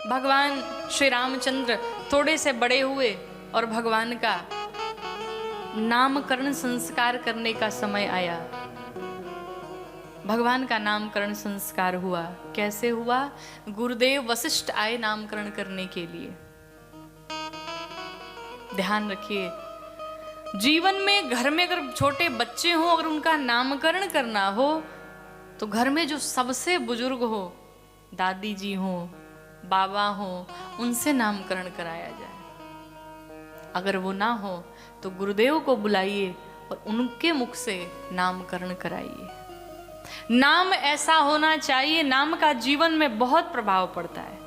भगवान श्री रामचंद्र थोड़े से बड़े हुए और भगवान का नामकरण संस्कार करने का समय आया। भगवान का नामकरण संस्कार हुआ। कैसे हुआ? गुरुदेव वशिष्ठ आए नामकरण करने के लिए। ध्यान रखिए, जीवन में घर में अगर छोटे बच्चे हो, अगर उनका नामकरण करना हो तो घर में जो सबसे बुजुर्ग हो, दादी जी हो, बाबा हो, उनसे नामकरण कराया जाए। अगर वो ना हो तो गुरुदेव को बुलाइए और उनके मुख से नामकरण कराइए। नाम ऐसा होना चाहिए, नाम का जीवन में बहुत प्रभाव पड़ता है।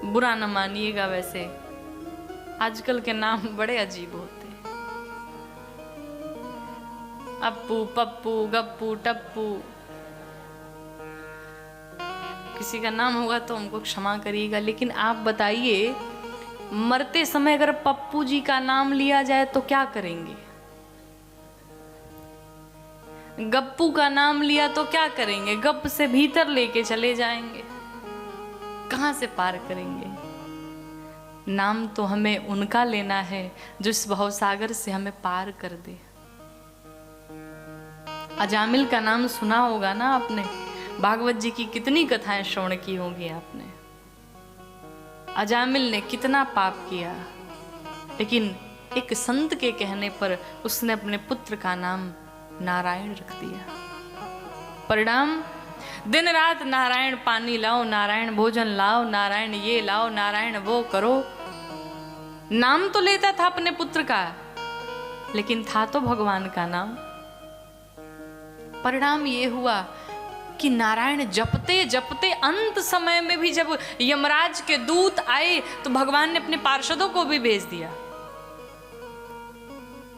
बुरा न मानिएगा, वैसे आजकल के नाम बड़े अजीब होते हैं। अप्पू, पप्पू, गप्पू, टप्पू। किसी का नाम होगा तो हमको क्षमा करिएगा, लेकिन आप बताइए, मरते समय अगर पप्पू जी का नाम लिया जाए तो क्या करेंगे? गप्पू का नाम लिया तो क्या करेंगे? गप से भीतर लेके चले जाएंगे, कहां से पार करेंगे? नाम तो हमें उनका लेना है जो इस भवसागर से हमें पार कर दे। अजामिल का नाम सुना होगा ना आपने? भागवत जी की कितनी कथाएं श्रवण की होंगी आपने। अजामिल ने कितना पाप किया, लेकिन एक संत के कहने पर उसने अपने पुत्र का नाम नारायण रख दिया। परिणाम, दिन रात नारायण पानी लाओ, नारायण भोजन लाओ, नारायण ये लाओ, नारायण वो करो। नाम तो लेता था अपने पुत्र का, लेकिन था तो भगवान का नाम। परिणाम ये हुआ कि नारायण जपते जपते अंत समय में भी जब यमराज के दूत आए तो भगवान ने अपने पार्षदों को भी भेज दिया।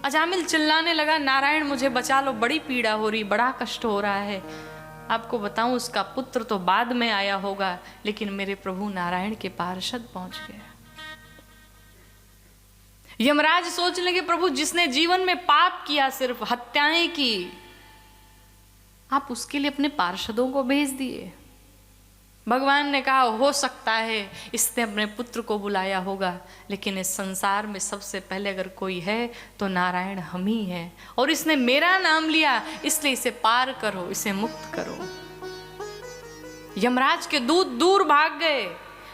अजामिल चिल्लाने लगा, नारायण मुझे बचा लो, बड़ी पीड़ा हो रही, बड़ा कष्ट हो रहा है। आपको बताऊं, उसका पुत्र तो बाद में आया होगा, लेकिन मेरे प्रभु नारायण के पार्षद पहुंच गए। यमराज सोच लगे, प्रभु जिसने जीवन में पाप किया, सिर्फ हत्याएं की, आप उसके लिए अपने पार्षदों को भेज दिए। भगवान ने कहा, हो सकता है इसने अपने पुत्र को बुलाया होगा, लेकिन इस संसार में सबसे पहले अगर कोई है तो नारायण हम ही हैं, और इसने मेरा नाम लिया, इसलिए इसे पार करो, इसे मुक्त करो। यमराज के दूत दूर भाग गए।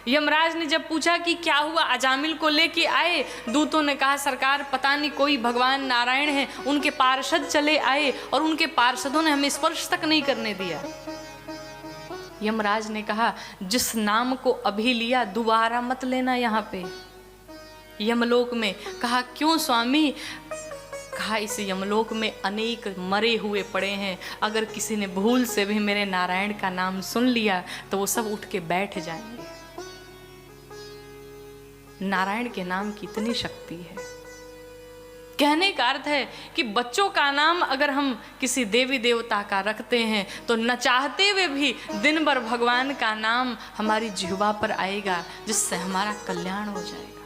यमराज ने जब पूछा कि क्या हुआ, अजामिल को लेके आए। दूतों ने कहा, सरकार पता नहीं कोई भगवान नारायण है, उनके पार्षद चले आए और उनके पार्षदों ने हमें स्पर्श तक नहीं करने दिया। यमराज ने कहा, जिस नाम को अभी लिया दोबारा मत लेना यहाँ पे यमलोक में। कहा, क्यों स्वामी? कहा, इस यमलोक में अनेक मरे हुए पड़े हैं, अगर किसी ने भूल से भी मेरे नारायण का नाम सुन लिया तो वो सब उठ के बैठ जाएंगे। नारायण के नाम की इतनी शक्ति है। कहने का अर्थ है कि बच्चों का नाम अगर हम किसी देवी देवता का रखते हैं तो न चाहते हुए भी दिन भर भगवान का नाम हमारी जिह्वा पर आएगा, जिससे हमारा कल्याण हो जाएगा।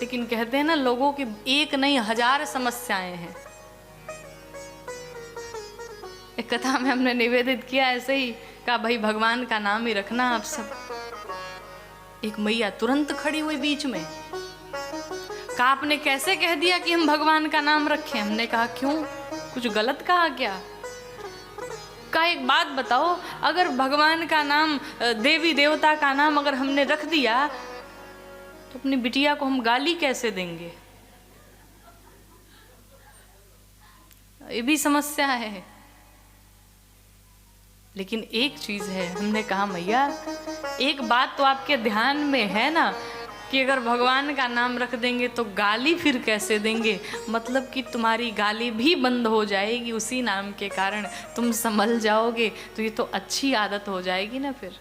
लेकिन कहते हैं ना, लोगों की एक नहीं 1000 समस्याएं हैं। एक कथा में हमने निवेदित किया, ऐसे ही कहा, भाई भगवान का नाम ही रखना आप सब। एक मैया तुरंत खड़ी हुई बीच में, कहा, आपने कैसे कह दिया कि हम भगवान का नाम रखें? हमने कहा, क्यों, कुछ गलत कहा क्या? कहा, एक बात बताओ, अगर भगवान का नाम, देवी देवता का नाम अगर हमने रख दिया तो अपनी बिटिया को हम गाली कैसे देंगे? ये भी समस्या है। लेकिन एक चीज है, हमने कहा, मैया एक बात तो आपके ध्यान में है ना कि अगर भगवान का नाम रख देंगे तो गाली फिर कैसे देंगे? मतलब कि तुम्हारी गाली भी बंद हो जाएगी उसी नाम के कारण, तुम संभल जाओगे, तो ये तो अच्छी आदत हो जाएगी ना, फिर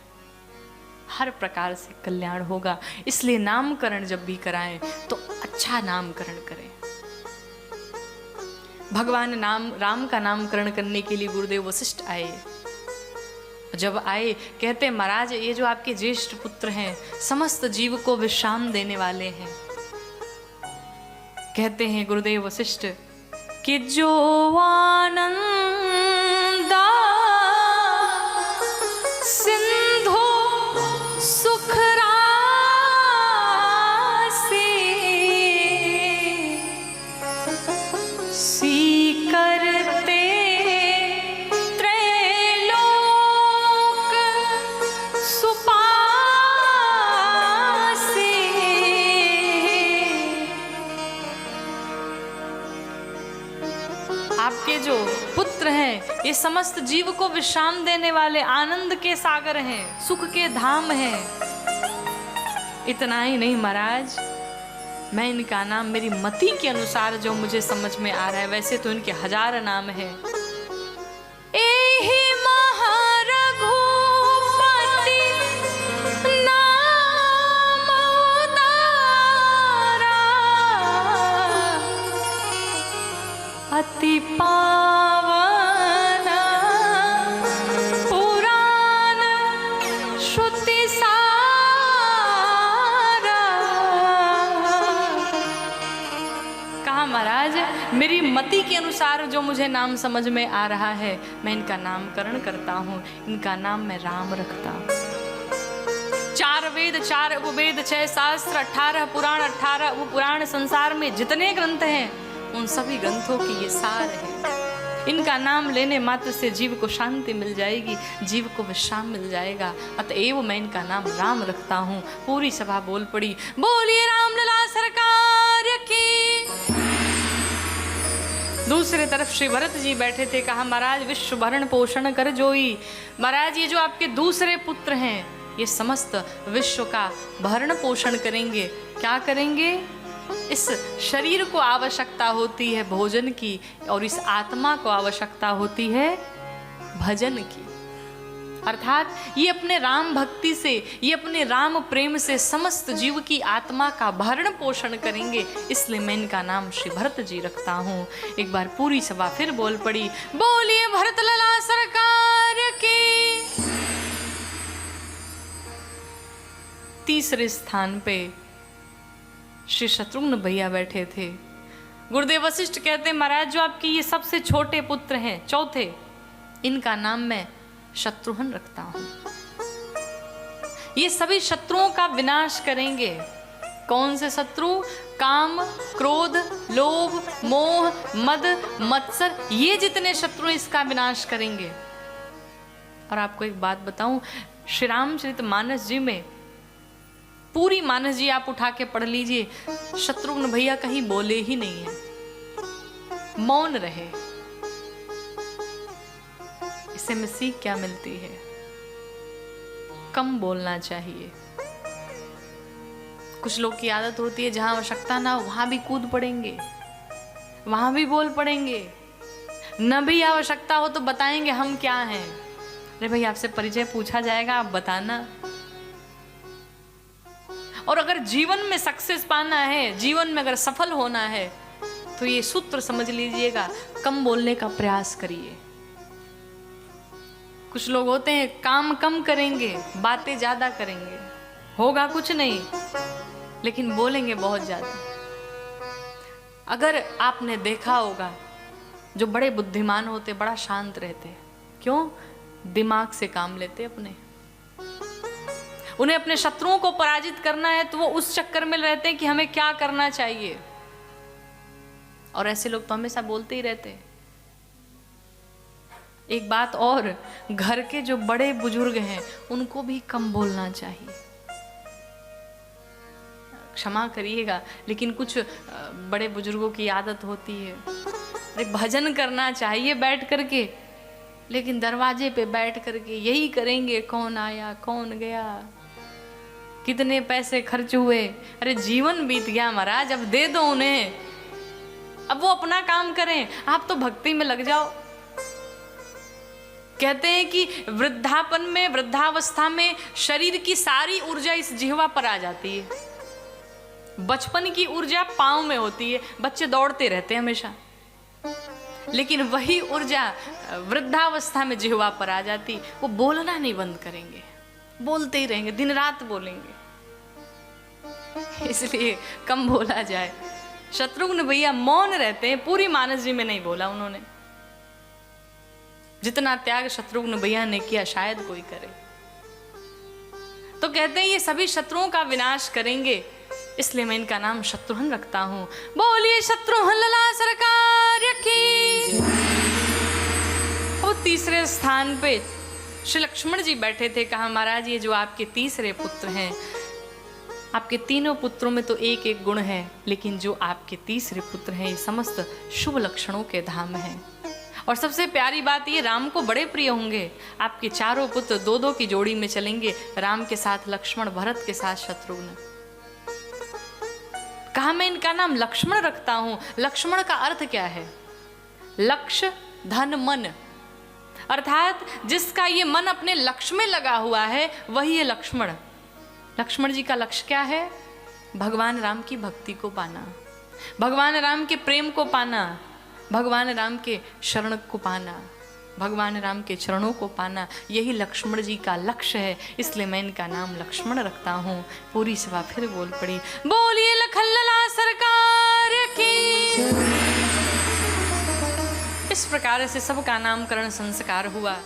हर प्रकार से कल्याण होगा। इसलिए नामकरण जब भी कराएं तो अच्छा नामकरण करें। भगवान राम का नामकरण करने के लिए गुरुदेव वशिष्ठ आए। जब आए, कहते, महाराज ये जो आपके ज्येष्ठ पुत्र हैं समस्त जीव को विश्राम देने वाले हैं। कहते हैं गुरुदेव वशिष्ठ कि जो आनंदा ये समस्त जीव को विश्राम देने वाले आनंद के सागर हैं, सुख के धाम हैं। इतना ही नहीं महाराज, मैं इनका नाम मेरी मति के अनुसार जो मुझे समझ में आ रहा है, वैसे तो इनके 1000 नाम है। एहि महारघुपति नाम उदारा, अति पावन पुराण श्रुति सारा। कहा महाराज, मेरी मति के अनुसार जो मुझे नाम समझ में आ रहा है, मैं इनका नामकरण करता हूँ, इनका नाम मैं राम रखता हूँ। 4 वेद 4 उपवेद 6 शास्त्र 18 पुराण 18 उपपुराण, संसार में जितने ग्रंथ हैं उन सभी ग्रंथों की ये सार है। इनका नाम लेने मात्र से जीव को शांति मिल जाएगी, जीव को विश्राम मिल जाएगा। अतएव मैं इनका नाम राम रखता हूँ। पूरी सभा बोल पड़ी, बोलिए रामलला सरकार की। दूसरे तरफ श्री भरत जी बैठे थे। कहा महाराज, विश्व भरण पोषण कर जोई। महाराज, ये जो आपके दूसरे पुत्र हैं, ये समस्त विश्व का भरण पोषण करेंगे। क्या करेंगे? इस शरीर को आवश्यकता होती है भोजन की, और इस आत्मा को आवश्यकता होती है भजन की। अर्थात ये अपने राम भक्ति से, ये अपने राम प्रेम से समस्त जीव की आत्मा का भरण पोषण करेंगे। इसलिए मैं इनका नाम श्री भरत जी रखता हूँ। एक बार पूरी सभा फिर बोल पड़ी, बोलिए भरत लला सरकार की। तीसरे स्थान पे श्री शत्रुघ्न भैया बैठे थे। गुरुदेव वशिष्ठ कहते, महाराज, जो आपके ये सबसे छोटे पुत्र हैं, चौथे, इनका नाम मैं शत्रुघ्न रखता हूं। ये सभी शत्रुओं का विनाश करेंगे। कौन से शत्रु? काम, क्रोध, लोभ, मोह, मद, मत्सर, ये जितने शत्रु इसका विनाश करेंगे। और आपको एक बात बताऊं, श्री रामचरितमानस जी में, पूरी मानस जी आप उठा के पढ़ लीजिए, शत्रुघ्न भैया कहीं बोले ही नहीं है, मौन रहे। इससे में सीख क्या मिलती है? कम बोलना चाहिए। कुछ लोग की आदत होती है, जहां आवश्यकता ना हो वहां भी कूद पड़ेंगे, वहां भी बोल पड़ेंगे। न भी आवश्यकता हो तो बताएंगे हम क्या हैं। अरे भाई, आपसे परिचय पूछा जाएगा, आप बताना। और अगर जीवन में सक्सेस पाना है, जीवन में अगर सफल होना है, तो ये सूत्र समझ लीजिएगा, कम बोलने का प्रयास करिए। कुछ लोग होते हैं, काम कम करेंगे, बातें ज्यादा करेंगे, होगा कुछ नहीं, लेकिन बोलेंगे बहुत ज्यादा। अगर आपने देखा होगा, जो बड़े बुद्धिमान होते बड़ा शांत रहते। क्यों? दिमाग से काम लेते अपने। उन्हें अपने शत्रुओं को पराजित करना है, तो वो उस चक्कर में रहते हैं कि हमें क्या करना चाहिए। और ऐसे लोग तो हमेशा बोलते ही रहते। एक बात और, घर के जो बड़े बुजुर्ग हैं उनको भी कम बोलना चाहिए। क्षमा करिएगा, लेकिन कुछ बड़े बुजुर्गों की आदत होती है, भजन करना चाहिए बैठ करके, लेकिन दरवाजे पे बैठ करके यही करेंगे, कौन आया कौन गया, कितने पैसे खर्च हुए। अरे जीवन बीत गया महाराज, अब दे दो उन्हें, अब वो अपना काम करें, आप तो भक्ति में लग जाओ। कहते हैं कि वृद्धापन में, वृद्धावस्था में शरीर की सारी ऊर्जा इस जिह्वा पर आ जाती है। बचपन की ऊर्जा पांव में होती है, बच्चे दौड़ते रहते हैं हमेशा, लेकिन वही ऊर्जा वृद्धावस्था में जिह्वा पर आ जाती। वो बोलना नहीं बंद करेंगे, बोलते ही रहेंगे, दिन रात बोलेंगे। इसलिए कम बोला जाए। शत्रुघ्न भैया मौन रहते हैं, पूरी मानस जी में नहीं बोला उन्होंने। जितना त्याग शत्रुघ्न भैया ने किया शायद कोई करे। तो कहते हैं ये सभी शत्रुओं का विनाश करेंगे, इसलिए मैं इनका नाम शत्रुघ्न रखता हूं। बोलिए शत्रुघ्न लला सरकार की। वो तीसरे स्थान पे श्री लक्ष्मण जी बैठे थे। कहा महाराज, ये जो आपके तीसरे पुत्र हैं, आपके तीनों पुत्रों में तो एक एक गुण है, लेकिन जो आपके तीसरे पुत्र हैं ये समस्त शुभ लक्षणों के धाम हैं। और सबसे प्यारी बात ये, राम को बड़े प्रिय होंगे। आपके चारों पुत्र दो दो की जोड़ी में चलेंगे, राम के साथ लक्ष्मण, भरत के साथ शत्रुघ्न। कहा मैं इनका नाम लक्ष्मण रखता हूं। लक्ष्मण का अर्थ क्या है? लक्ष्य, धन, मन, अर्थात जिसका ये मन अपने लक्ष्य में लगा हुआ है वही है लक्ष्मण। लक्ष्मण जी का लक्ष्य क्या है? भगवान राम की भक्ति को पाना, भगवान राम के प्रेम को पाना, भगवान राम के शरण को पाना, भगवान राम के चरणों को पाना, यही लक्ष्मण जी का लक्ष्य है। इसलिए मैं इनका नाम लक्ष्मण रखता हूँ। पूरी सभा फिर बोल पड़ी, बोलिए लखनलाल सरकार की। इस प्रकार से सबका नामकरण संस्कार हुआ।